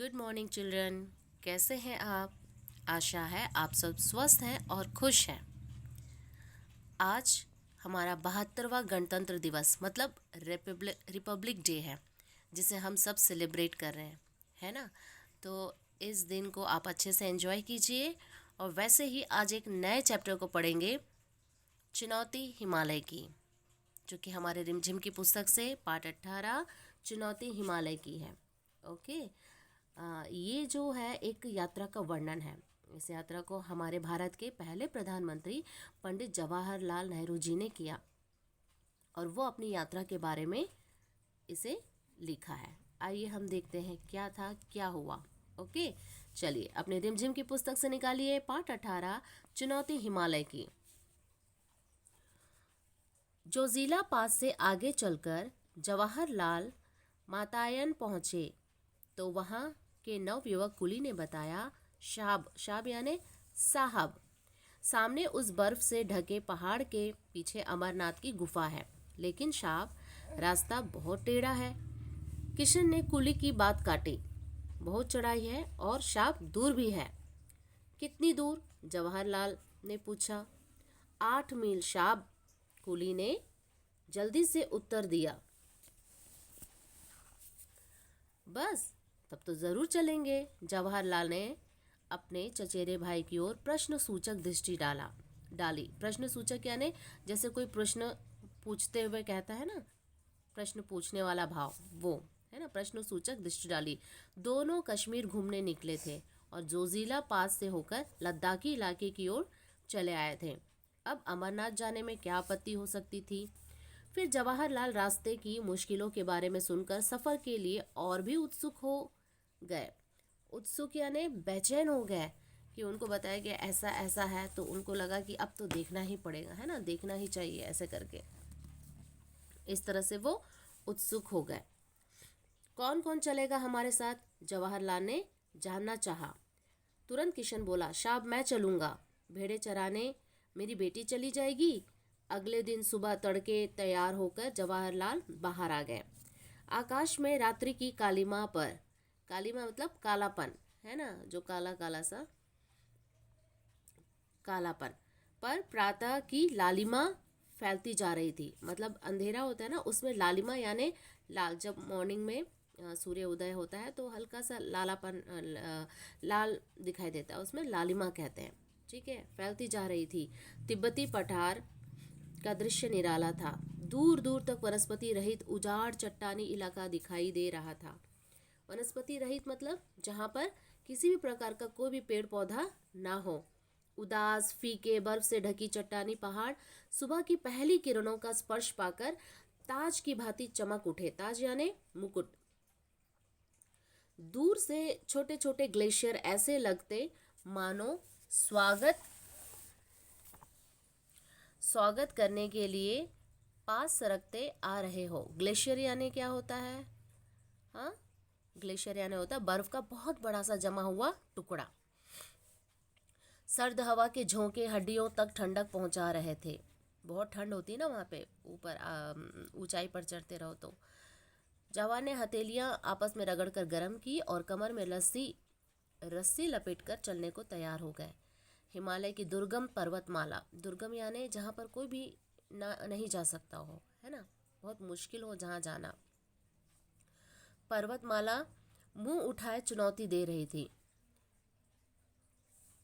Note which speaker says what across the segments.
Speaker 1: Good morning children. कैसे हैं आप? आशा है आप सब स्वस्थ हैं और खुश हैं। आज हमारा 72वां गणतंत्र दिवस मतलब रिपब्लिक डे है, जिसे हम सब सेलिब्रेट कर रहे हैं, है ना। तो इस दिन को आप अच्छे से एंजॉय कीजिए। और वैसे ही आज एक नए चैप्टर को पढ़ेंगे, चुनौती हिमालय की, जो कि हमारे रिमझिम की पुस्तक से पाठ 18 चुनौती हिमालय की है। ओके। ये जो है एक यात्रा का वर्णन है। इस यात्रा को हमारे भारत के पहले प्रधानमंत्री पंडित जवाहरलाल नेहरू जी ने किया और वो अपनी यात्रा के बारे में इसे लिखा है। आइए हम देखते हैं क्या था, क्या हुआ। ओके, चलिए अपने रिमझिम की पुस्तक से निकालिए पाठ 18 चुनौती हिमालय की। जोजिला पास से आगे चलकर जवाहरलाल मातायन पहुंचे तो वहां के नवयुवक कुली ने बताया, शाब यानी साहब, सामने उस बर्फ से ढके पहाड़ के पीछे अमरनाथ की गुफा है, लेकिन शाब रास्ता बहुत टेढ़ा है। किशन ने कुली की बात काटी, बहुत चढ़ाई है और शाब दूर भी है। कितनी दूर? जवाहरलाल ने पूछा। 8 मील शाब, कुली ने जल्दी से उत्तर दिया। बस, तब तो जरूर चलेंगे। जवाहरलाल ने अपने चचेरे भाई की ओर प्रश्न सूचक दृष्टि डाली। प्रश्न सूचक यानी जैसे कोई प्रश्न पूछते हुए कहता है ना, प्रश्न पूछने वाला भाव, वो है ना, प्रश्न सूचक दृष्टि डाली। दोनों कश्मीर घूमने निकले थे और जोजिला पास से होकर लद्दाखी इलाके की ओर चले आए थे। अब अमरनाथ जाने में क्या आपत्ति हो सकती थी। फिर जवाहरलाल रास्ते की मुश्किलों के बारे में सुनकर सफ़र के लिए और भी उत्सुक हो गए। उत्सुक यानी बेचैन हो गए कि उनको बताया गया ऐसा ऐसा है, तो उनको लगा कि अब तो देखना ही पड़ेगा, है ना, देखना ही चाहिए, ऐसे करके इस तरह से वो उत्सुक हो गए। कौन कौन चलेगा हमारे साथ? जवाहरलाल ने जानना चाहा। तुरंत किशन बोला, शाब मैं चलूँगा। भेड़े चराने मेरी बेटी चली जाएगी। अगले दिन सुबह तड़के तैयार होकर जवाहरलाल बाहर आ गए। आकाश में रात्रि की कालिमा पर, कालिमा मतलब कालापन, है ना, जो काला काला सा कालापन पर प्रातः की लालिमा फैलती जा रही थी। मतलब अंधेरा होता है ना, उसमें लालिमा यानी लाल, जब मॉर्निंग में सूर्य उदय होता है तो हल्का सा लालापन लाल दिखाई देता है, उसमें लालिमा कहते हैं। ठीक है, फैलती जा रही थी। तिब्बती पठार का दृश्य निराला था। दूर दूर तक वनस्पति रहित उजाड़ चट्टानी इलाका दिखाई दे रहा था। वनस्पति रहित मतलब जहाँ पर किसी भी प्रकार का कोई भी पेड़ पौधा ना हो। उदास फीके बर्फ से ढकी चट्टानी पहाड़ सुबह की पहली किरणों का स्पर्श पाकर ताज की भांति चमक उठे। ताज यानी मुकुट। दूर से छोटे छोटे ग्लेशियर ऐसे लगते मानो स्वागत करने के लिए पास सरकते आ रहे हो। ग्लेशियर यानी क्या होता है? हाँ, ग्लेशियर यानी होता है बर्फ का बहुत बड़ा सा जमा हुआ टुकड़ा। सर्द हवा के झोंके हड्डियों तक ठंडक पहुंचा रहे थे। बहुत ठंड होती है ना वहाँ पे, ऊपर ऊंचाई पर चढ़ते रहो तो। जवान ने हथेलियां आपस में रगड़कर गर्म की और कमर में रस्सी लपेटकर चलने को तैयार हो गए। हिमालय की दुर्गम पर्वतमाला, दुर्गम यानी जहाँ पर कोई भी नहीं जा सकता हो, है ना, बहुत मुश्किल हो जहाँ जाना। पर्वतमाला मुंह उठाए चुनौती दे रही थी।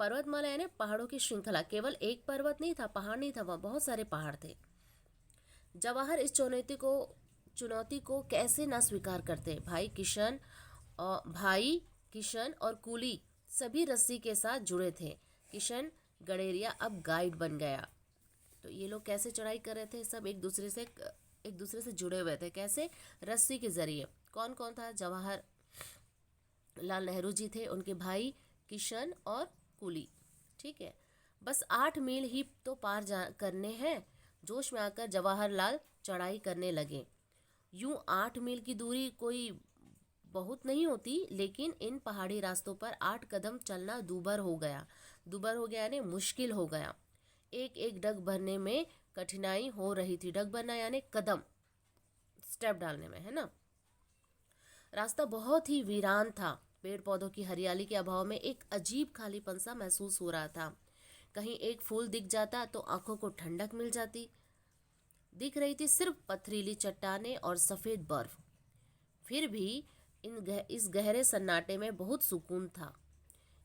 Speaker 1: पर्वतमाला यानी पहाड़ों की श्रृंखला। केवल एक पर्वत नहीं था, पहाड़ नहीं था, वहाँ बहुत सारे पहाड़ थे। जवाहर इस चुनौती को कैसे ना स्वीकार करते। भाई किशन और कुली सभी रस्सी के साथ जुड़े थे। किशन गडेरिया अब गाइड बन गया। तो ये लोग कैसे चढ़ाई कर रहे थे? सब एक दूसरे से जुड़े हुए थे। कैसे? रस्सी के जरिए। कौन कौन था? जवाहर लाल नेहरू जी थे, उनके भाई किशन और कुली। ठीक है, बस 8 मील ही तो करने हैं। जोश में आकर जवाहरलाल चढ़ाई करने लगे। यूं 8 मील की दूरी कोई बहुत नहीं होती, लेकिन इन पहाड़ी रास्तों पर 8 कदम चलना दूभर हो गया। दूभर हो गया यानी मुश्किल हो गया। एक एक डग भरने में कठिनाई हो रही थी। डग भरना यानी कदम, स्टेप डालने में, है ना। रास्ता बहुत ही वीरान था। पेड़ पौधों की हरियाली के अभाव में एक अजीब खालीपन सा महसूस हो रहा था। कहीं एक फूल दिख जाता तो आंखों को ठंडक मिल जाती। दिख रही थी सिर्फ पथरीली चट्टानें और सफेद बर्फ। फिर भी इस गहरे सन्नाटे में बहुत सुकून था।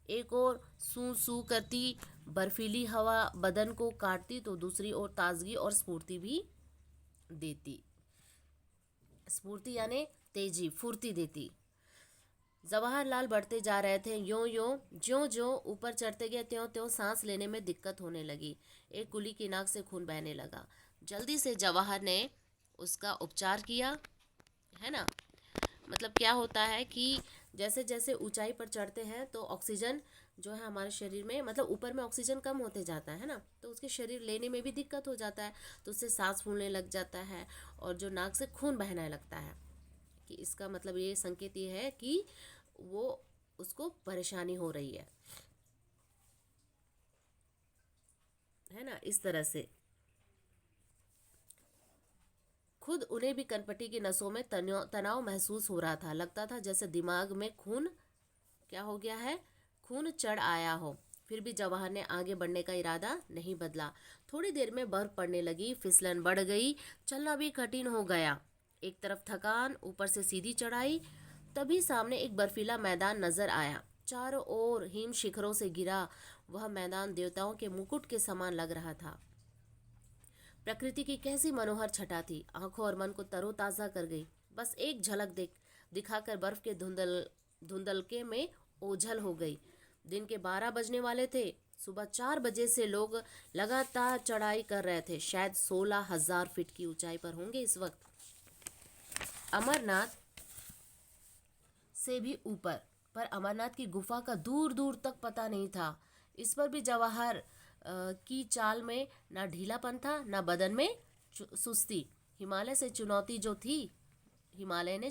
Speaker 1: एक ओर सू सू करती बर्फीली हवा बदन को काटती तो दूसरी ओर ताजगी और स्फूर्ति भी देती। स्फूर्ति यानी तेजी, फुर्ती देती। जवाहरलाल बढ़ते जा रहे थे। ज्यों ज्यों ऊपर चढ़ते गए त्यों त्यों सांस लेने में दिक्कत होने लगी। एक कुली की नाक से खून बहने लगा। जल्दी से जवाहर ने उसका उपचार किया, है ना। मतलब क्या होता है कि जैसे जैसे ऊंचाई पर चढ़ते हैं तो ऑक्सीजन जो है हमारे शरीर में, मतलब ऊपर में ऑक्सीजन कम होते जाता है ना, तो उसके शरीर लेने में भी दिक्कत हो जाता है, तो उससे सांस फूलने लग जाता है और जो नाक से खून बहने लगता है, कि इसका मतलब ये संकेत ये है कि वो उसको परेशानी हो रही है ना। इस तरह से खुद उन्हें भी कनपटी की नसों में तनाव महसूस हो रहा था। लगता था जैसे दिमाग में खून क्या हो गया है, खून चढ़ आया हो। फिर भी जवाहर ने आगे बढ़ने का इरादा नहीं बदला। थोड़ी देर में बर्फ पड़ने लगी, फिसलन बढ़ गई, चलना भी कठिन हो गया। एक तरफ थकान, ऊपर से सीधी चढ़ाई। तभी सामने एक बर्फीला मैदान नजर आया। चारों ओर हिम शिखरों से घिरा वह मैदान देवताओं के मुकुट के समान लग रहा था। प्रकृति की कैसी मनोहर छटा थी, आंखों और मन को तरोताजा कर गई। बस एक झलक दिखाकर बर्फ के धुंधलके में ओझल हो गई। दिन के 12 बजने वाले थे। सुबह 4 बजे से लोग लगातार चढ़ाई कर रहे थे। शायद 16,000 फीट की ऊंचाई पर होंगे इस वक्त। अमरनाथ से भी ऊपर, पर अमरनाथ की गुफा का दूर दूर तक पता नहीं था। इस पर भी जवाहर की चाल में ना ढीलापन था, ना बदन में सुस्ती। हिमालय ने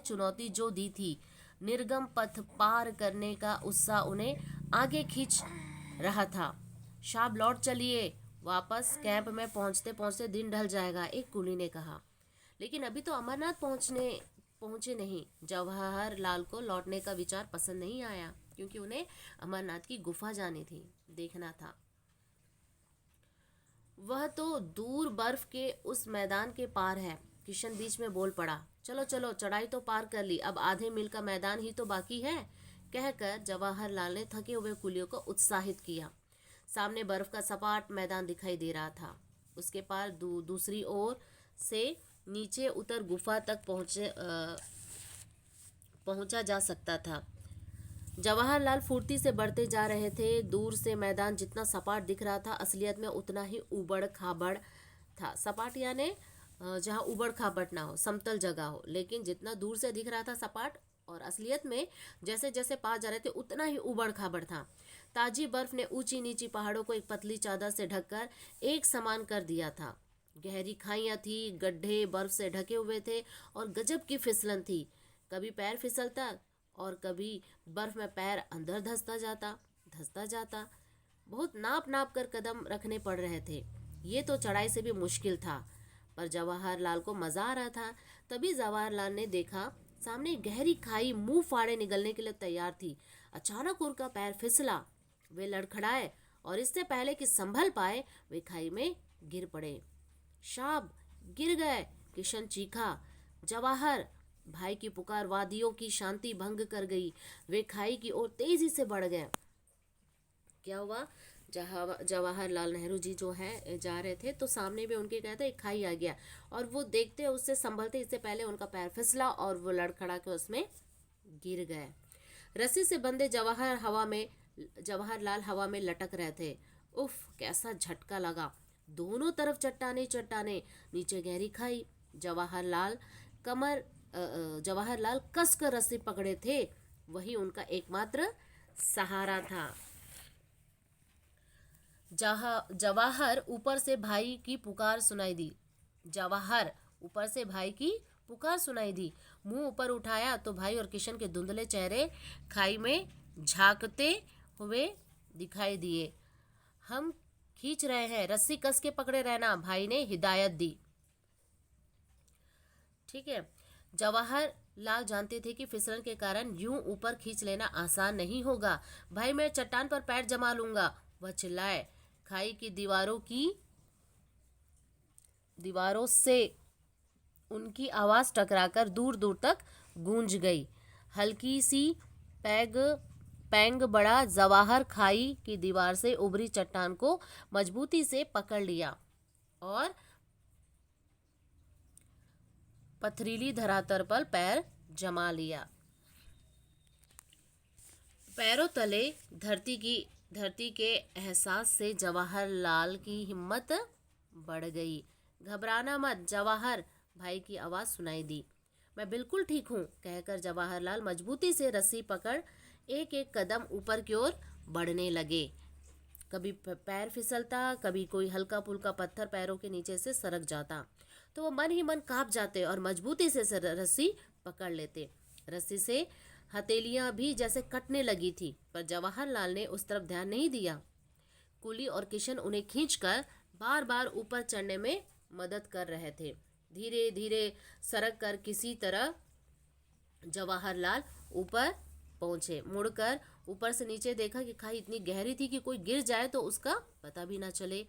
Speaker 1: चुनौती जो दी थी, निर्गम पथ पार करने का उत्साह उन्हें आगे खींच रहा था। शाब लौट चलिए, वापस कैंप में पहुंचते पहुंचते दिन ढल जाएगा, एक कुली ने कहा। लेकिन अभी तो अमरनाथ पहुंचे नहीं। जवाहरलाल को लौटने का विचार पसंद नहीं आया, क्योंकि उन्हें अमरनाथ की गुफा जानी थी, देखना था। वह तो दूर बर्फ के उस मैदान के पार है। किशन बीच में बोल पड़ा। चलो चलो, चढ़ाई तो पार कर ली, अब आधे मील का मैदान ही तो बाकी है, कहकर जवाहरलाल ने थके हुए कुलियों को उत्साहित किया। सामने बर्फ का सपाट मैदान दिखाई दे रहा था। उसके पार दूसरी ओर से नीचे उतर गुफा तक पहुंचा जा सकता था। जवाहरलाल फुर्ती से बढ़ते जा रहे थे। दूर से मैदान जितना सपाट दिख रहा था, असलियत में उतना ही उबड़ खाबड़ था। सपाट यानी जहाँ उबड़ खाबड़ ना हो, समतल जगह हो, लेकिन जितना दूर से दिख रहा था सपाट, और असलियत में जैसे जैसे पास जा रहे थे उतना ही उबड़ खाबड़ था। ताजी बर्फ ने ऊंची नीची पहाड़ों को एक पतली चादर से ढककर एक समान कर दिया था। गहरी खाइयाँ थी, गड्ढे बर्फ से ढके हुए थे और गजब की फिसलन थी। कभी पैर फिसलता और कभी बर्फ में पैर अंदर धंसता जाता। बहुत नाप नाप कर कदम रखने पड़ रहे थे। ये तो चढ़ाई से भी मुश्किल था, पर जवाहरलाल को मजा आ रहा था। तभी जवाहरलाल ने देखा सामने गहरी खाई मुंह फाड़े निगलने के लिए तैयार थी। अचानक उनका पैर फिसला। वे लड़खड़ाए और इससे पहले कि संभल पाए वे खाई में गिर पड़े। शाब, गिर गए, किशन चीखा। जवाहर, भाई की पुकार वादियों की शांति भंग कर गई। वे खाई की ओर तेजी से बढ़ गए। क्या हुआ, जवाहरलाल नेहरू जी जो है जा रहे थे, तो सामने भी उनके क्या था, एक खाई आ गया, और वो देखते उससे संभलते इससे पहले उनका पैर फिसला और वो लड़खड़ा के उसमें गिर गए। रस्सी से बंधे जवाहरलाल हवा में लटक रहे थे। उफ, कैसा झटका लगा। दोनों तरफ चट्टाने चट्टाने, नीचे गहरी खाई। जवाहरलाल कस कर रस्सी पकड़े थे, वही उनका एकमात्र सहारा था। जवाहर ऊपर से भाई की पुकार सुनाई दी। मुंह ऊपर उठाया तो भाई और किशन के धुंधले चेहरे खाई में झांकते हुए दिखाई दिए। हम खींच रहे हैं, रस्सी कस के पकड़े रहना, भाई ने हिदायत दी। ठीक है। जवाहर लाल जानते थे कि फिसलन के कारण यूं ऊपर खींच लेना आसान नहीं होगा। भाई मैं चट्टान पर पैर जमा लूंगा, वह चिल्लाए। खाई की दीवारों से उनकी आवाज टकराकर दूर दूर तक गूंज गई। हल्की सी पैग पैंग बड़ा जवाहर खाई की दीवार से उभरी चट्टान को मजबूती से पकड़ लिया और पथरीली धरातल पर पैर जमा लिया। पैरों तले धरती के एहसास से जवाहरलाल की हिम्मत बढ़ गई। घबराना मत जवाहर, भाई की आवाज़ सुनाई दी। मैं बिल्कुल ठीक हूँ, कहकर जवाहरलाल मजबूती से रस्सी पकड़ एक एक कदम ऊपर की ओर बढ़ने लगे। कभी पैर फिसलता, कभी कोई हल्का फुल्का पत्थर पैरों के नीचे से सरक जाता तो वो मन ही मन कांप जाते और मजबूती से रस्सी पकड़ लेते। रस्सी से हथेलियां भी जैसे कटने लगी थी, पर जवाहरलाल ने उस तरफ ध्यान नहीं दिया। कुली और किशन उन्हें खींचकर बार बार ऊपर चढ़ने में मदद कर रहे थे। धीरे धीरे सरक कर किसी तरह जवाहरलाल ऊपर पहुंचे। मुड़कर ऊपर से नीचे देखा कि खाई इतनी गहरी थी कि कोई गिर जाए तो उसका पता भी ना चले।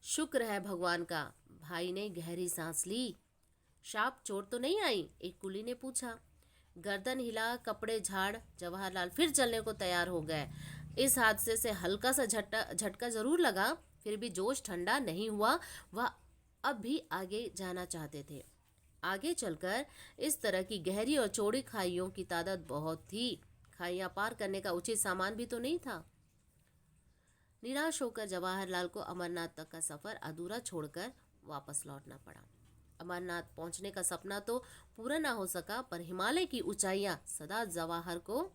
Speaker 1: शुक्र है भगवान का, भाई ने गहरी सांस ली। शाप चोट तो नहीं आई? एक कुली ने पूछा। गर्दन हिला, कपड़े झाड़ जवाहरलाल फिर चलने को तैयार हो गए। इस हादसे से हल्का सा झटका जरूर लगा, फिर भी जोश ठंडा नहीं हुआ। वह अब भी आगे जाना चाहते थे। आगे चलकर इस तरह की गहरी और चौड़ी खाइयों की तादाद बहुत थी। खाइयां पार करने का उचित सामान भी तो नहीं था। निराश होकर जवाहरलाल को अमरनाथ तक का सफर अधूरा छोड़कर वापस लौटना पड़ा। अमरनाथ पहुंचने का सपना तो पूरा ना हो सका, पर हिमालय की ऊंचाइयां सदा जवाहर को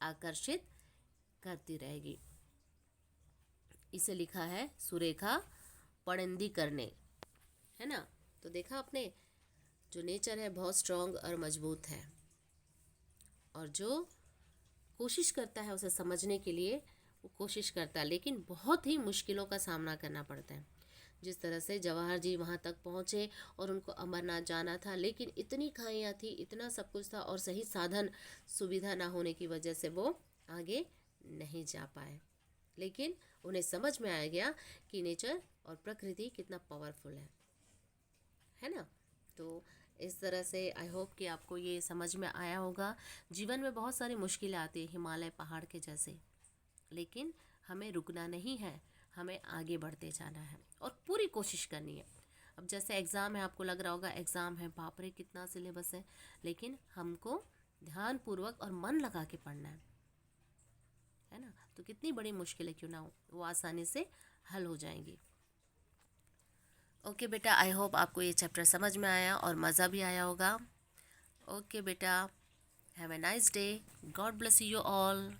Speaker 1: आकर्षित करती रहेगी। इसे लिखा है सुरेखा पणिंदीकर ने, है ना। तो देखा आपने, जो नेचर है बहुत स्ट्रांग और मजबूत है, और जो कोशिश करता है उसे समझने के लिए वो कोशिश करता है, लेकिन बहुत ही मुश्किलों का सामना करना पड़ता है। जिस तरह से जवाहर जी वहाँ तक पहुँचे और उनको अमरनाथ जाना था, लेकिन इतनी खाइयाँ थी, इतना सब कुछ था और सही साधन सुविधा ना होने की वजह से वो आगे नहीं जा पाए। लेकिन उन्हें समझ में आ गया कि नेचर और प्रकृति कितना पावरफुल है ना। तो इस तरह से आई होप कि आपको ये समझ में आया होगा। जीवन में बहुत सारी मुश्किलें आती है हिमालय पहाड़ के जैसे, लेकिन हमें रुकना नहीं है, हमें आगे बढ़ते जाना है और पूरी कोशिश करनी है। अब जैसे एग्ज़ाम है, आपको लग रहा होगा एग्ज़ाम है, बाप रे कितना सिलेबस है, लेकिन हमको ध्यानपूर्वक और मन लगा के पढ़ना है ना। तो कितनी बड़ी मुश्किलें क्यों ना हो, वो आसानी से हल हो जाएंगी। ओके बेटा, आई होप आपको ये चैप्टर समझ में आया और मज़ा भी आया होगा। ओके बेटा, have a nice day, God bless you all.